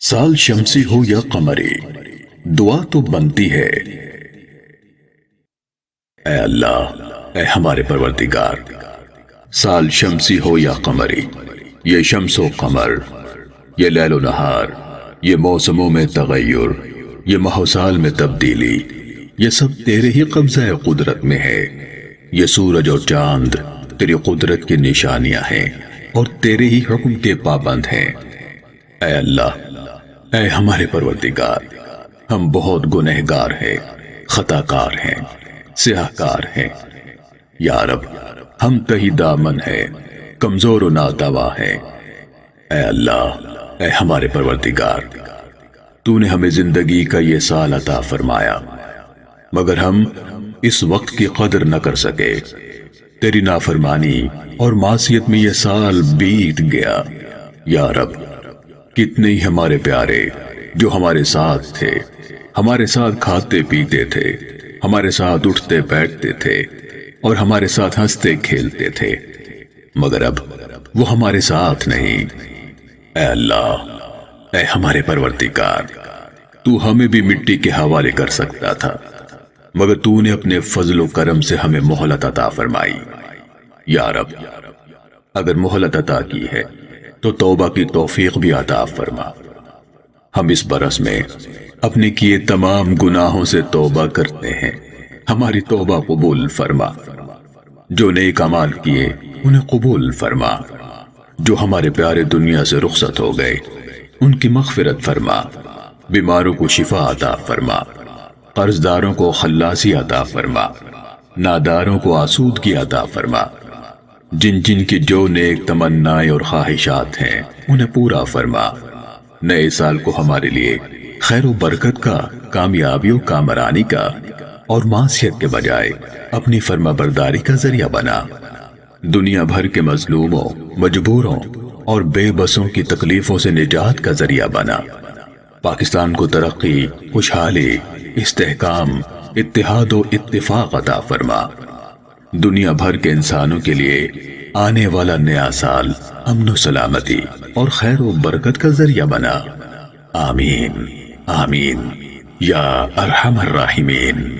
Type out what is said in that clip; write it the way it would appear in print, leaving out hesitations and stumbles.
سال شمسی ہو یا قمری، دعا تو بنتی ہے۔ اے اللہ، اے ہمارے پروردگار، سال شمسی ہو یا قمری، یہ شمس و قمر، یہ لیل و نہار، یہ موسموں میں تغیر، یہ ماہ و سال میں تبدیلی، یہ سب تیرے ہی قبضہ قدرت میں ہے۔ یہ سورج اور چاند تیری قدرت کی نشانیاں ہیں اور تیرے ہی حکم کے پابند ہیں۔ اے اللہ، اے ہمارے پروردگار، ہم بہت گنہگار ہیں، خطا کار ہیں، سیاہ کار ہیں۔ یا رب، ہم تہی دامن ہیں، کمزور و نادوا ہیں۔ اے اللہ، اے ہمارے پروردگار، تو نے ہمیں زندگی کا یہ سال عطا فرمایا، مگر ہم اس وقت کی قدر نہ کر سکے۔ تیری نافرمانی اور معصیت میں یہ سال بیت گیا۔ یا رب، کتنے ہی ہمارے پیارے جو ہمارے ساتھ تھے، ہمارے ساتھ کھاتے پیتے تھے، ہمارے ساتھ اٹھتے بیٹھتے تھے اور ہمارے ساتھ ہنستے کھیلتے تھے، مگر اب وہ ہمارے ساتھ نہیں۔ اے اللہ، اے ہمارے پروردگار، تو ہمیں بھی مٹی کے حوالے کر سکتا تھا، مگر تو نے اپنے فضل و کرم سے ہمیں مہلت عطا فرمائی۔ یا رب، اگر مہلت عطا کی ہے تو توبہ کی توفیق بھی عطا فرما۔ ہم اس برس میں اپنے کیے تمام گناہوں سے توبہ کرتے ہیں، ہماری توبہ قبول فرما۔ جو نیک اعمال کیے انہیں قبول فرما، جو ہمارے پیارے دنیا سے رخصت ہو گئے ان کی مغفرت فرما، بیماروں کو شفا عطا فرما، قرض داروں کو خلاصی عطا فرما، ناداروں کو آسودگی عطا فرما۔ جن جن کی جو نیک تمنائیں اور خواہشات ہیں انہیں پورا فرما۔ نئے سال کو ہمارے لیے خیر و برکت کا، کامیابی و کامرانی کا اور معصیت کے بجائے اپنی فرما برداری کا ذریعہ بنا۔ دنیا بھر کے مظلوموں، مجبوروں اور بے بسوں کی تکلیفوں سے نجات کا ذریعہ بنا۔ پاکستان کو ترقی، خوشحالی، استحکام، اتحاد و اتفاق عطا فرما۔ دنیا بھر کے انسانوں کے لیے آنے والا نیا سال امن و سلامتی اور خیر و برکت کا ذریعہ بنا۔ آمین آمین یا ارحم الراحمین۔